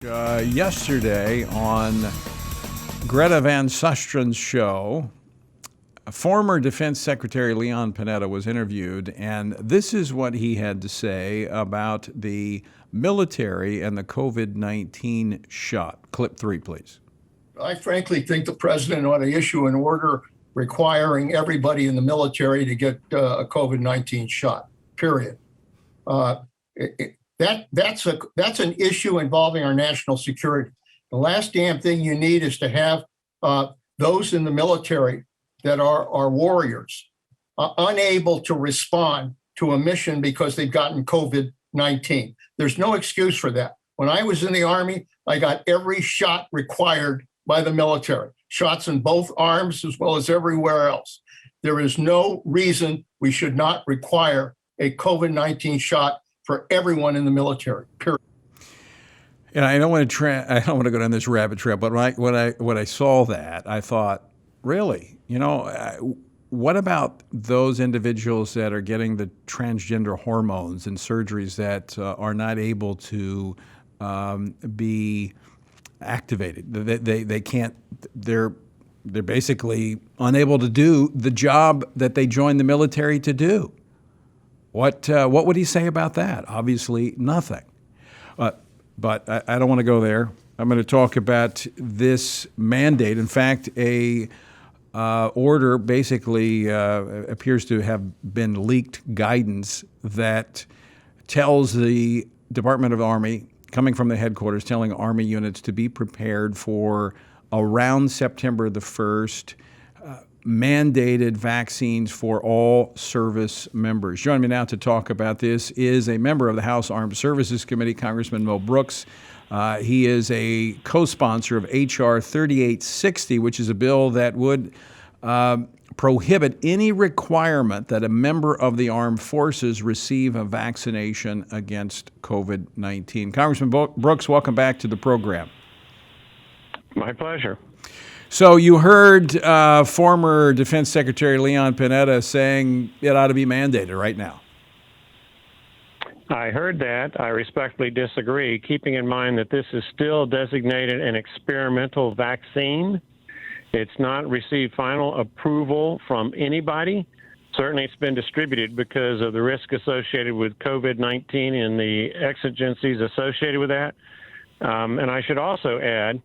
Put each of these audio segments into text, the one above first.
Yesterday on Greta Van Sustren's show, former Defense Secretary Leon Panetta was interviewed, and this is what he had to say about the military and the COVID-19 shot. Clip 3, please. I frankly think the president ought to issue an order requiring everybody in the military to get a COVID-19 shot, period. That's an issue involving our national security. The last damn thing you need is to have those in the military that are warriors unable to respond to a mission because they've gotten COVID-19. There's no excuse for that. When I was in the Army, I got every shot required by the military, shots in both arms as well as everywhere else. There is no reason we should not require a COVID-19 shot for everyone in the military, period. And I don't want to go down this rabbit trail, but when I saw that, I thought, really, what about those individuals that are getting the transgender hormones and surgeries that are not able to be activated? They can't. They're basically unable to do the job that they joined the military to do. What would he say about that? Obviously, nothing. But I don't want to go there. I'm going to talk about this mandate. In fact, a order basically appears to have been leaked guidance that tells the Department of Army, coming from the headquarters, telling Army units to be prepared for around September the 1st, mandated vaccines for all service members. Joining me now to talk about this is a member of the House Armed Services Committee, Congressman Mo Brooks. He is a co-sponsor of H.R. 3860, which is a bill that would prohibit any requirement that a member of the armed forces receive a vaccination against COVID-19. Congressman Brooks, welcome back to the program. My pleasure. So you heard former Defense Secretary Leon Panetta saying it ought to be mandated right now. I heard that. I respectfully disagree, keeping in mind that this is still designated an experimental vaccine. It's not received final approval from anybody. Certainly it's been distributed because of the risk associated with COVID-19 and the exigencies associated with that. And I should also add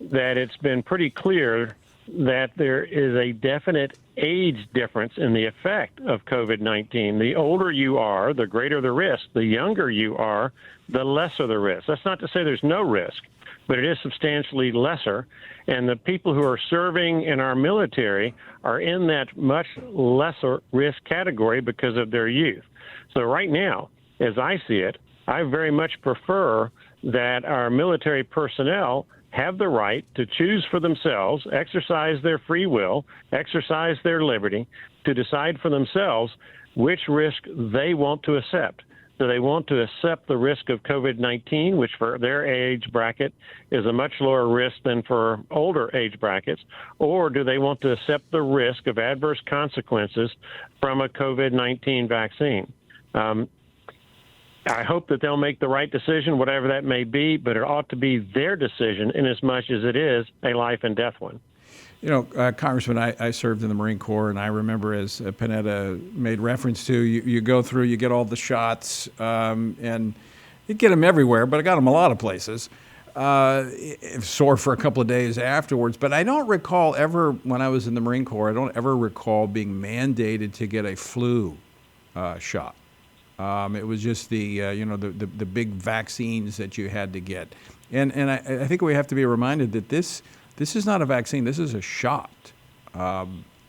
that it's been pretty clear that there is a definite age difference in the effect of COVID-19. The older you are, the greater the risk. The younger you are, the lesser the risk. That's not to say there's no risk, but it is substantially lesser. And the people who are serving in our military are in that much lesser risk category because of their youth. So right now, as I see it, I very much prefer that our military personnel have the right to choose for themselves, exercise their free will, exercise their liberty, to decide for themselves which risk they want to accept. Do they want to accept the risk of COVID-19, which for their age bracket is a much lower risk than for older age brackets, or do they want to accept the risk of adverse consequences from a COVID-19 vaccine? I hope that they'll make the right decision, whatever that may be, but it ought to be their decision in as much as it is a life and death one. Congressman, I served in the Marine Corps, and I remember, as Panetta made reference to, you go through, you get all the shots, and you get them everywhere, but I got them a lot of places. Sore for a couple of days afterwards. But I don't recall ever, when I was in the Marine Corps, I don't ever recall being mandated to get a flu shot. It was just the big vaccines that you had to get, and I think we have to be reminded that this is not a vaccine. This is a shot.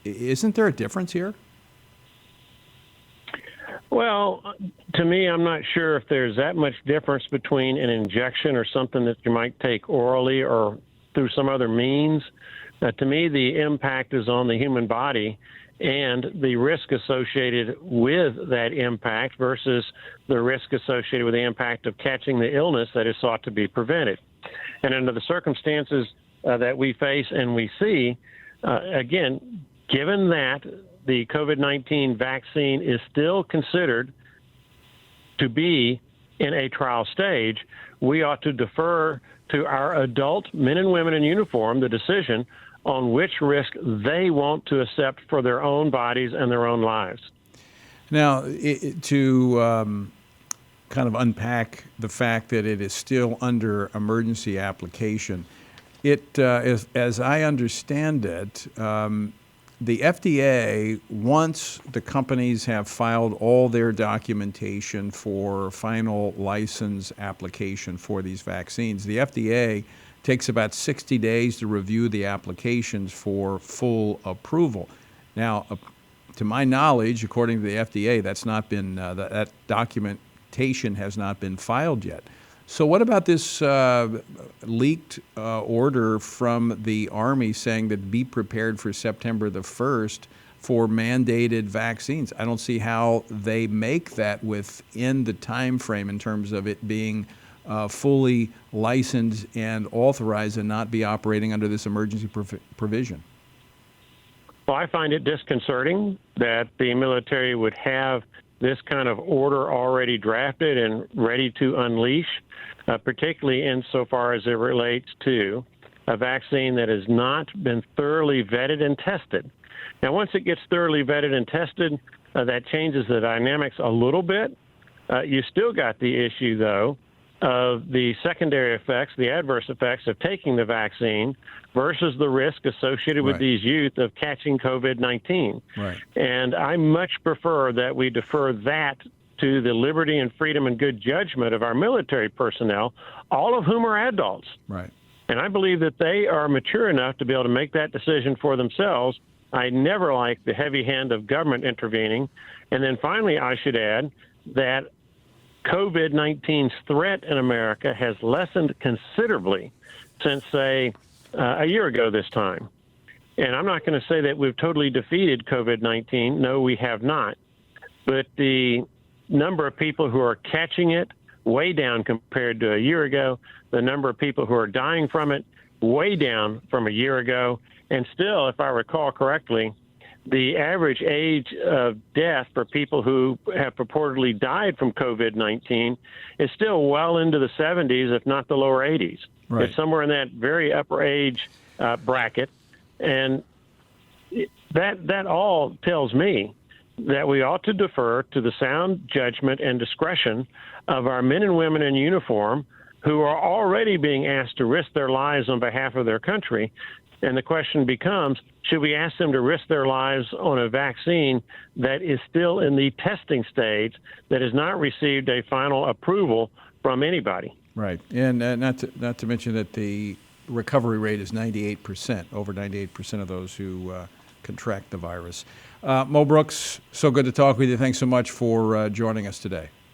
Isn't there a difference here? Well, to me, I'm not sure if there's that much difference between an injection or something that you might take orally or through some other means. To me, the impact is on the human body and the risk associated with that impact versus the risk associated with the impact of catching the illness that is sought to be prevented. And under the circumstances that we face and we see, again, given that the COVID-19 vaccine is still considered to be in a trial stage, we ought to defer to our adult men and women in uniform the decision on which risk they want to accept for their own bodies and their own lives. Now, to kind of unpack the fact that it is still under emergency application, as I understand it, the FDA, once the companies have filed all their documentation for final license application for these vaccines, the FDA takes about 60 days to review the applications for full approval. Now, to my knowledge, according to the FDA, that's not been that documentation has not been filed yet. So what about this leaked order from the Army saying that be prepared for September the 1st for mandated vaccines? I don't see how they make that within the time frame in terms of it being fully licensed and authorized and not be operating under this emergency provision. Well, I find it disconcerting that the military would have this kind of order already drafted and ready to unleash, particularly insofar as it relates to a vaccine that has not been thoroughly vetted and tested. Now, once it gets thoroughly vetted and tested, that changes the dynamics a little bit. You still got the issue, though, of the secondary effects, the adverse effects of taking the vaccine versus the risk associated with these youth of catching COVID-19. Right. And I much prefer that we defer that to the liberty and freedom and good judgment of our military personnel, all of whom are adults. Right. And I believe that they are mature enough to be able to make that decision for themselves. I never like the heavy hand of government intervening. And then finally, I should add that COVID-19's threat in America has lessened considerably since, say, a year ago this time. And I'm not going to say that we've totally defeated COVID-19. No, we have not. But the number of people who are catching it, way down compared to a year ago. The number of people who are dying from it, way down from a year ago. And still, if I recall correctly, the average age of death for people who have purportedly died from COVID-19 is still well into the 70s, if not the lower 80s. Right. It's somewhere in that very upper age bracket. And that all tells me that we ought to defer to the sound judgment and discretion of our men and women in uniform who are already being asked to risk their lives on behalf of their country. And the question becomes, should we ask them to risk their lives on a vaccine that is still in the testing stage, that has not received a final approval from anybody? Right. And not to mention that the recovery rate is 98%, over 98% of those who contract the virus. Mo Brooks, so good to talk with you. Thanks so much for joining us today.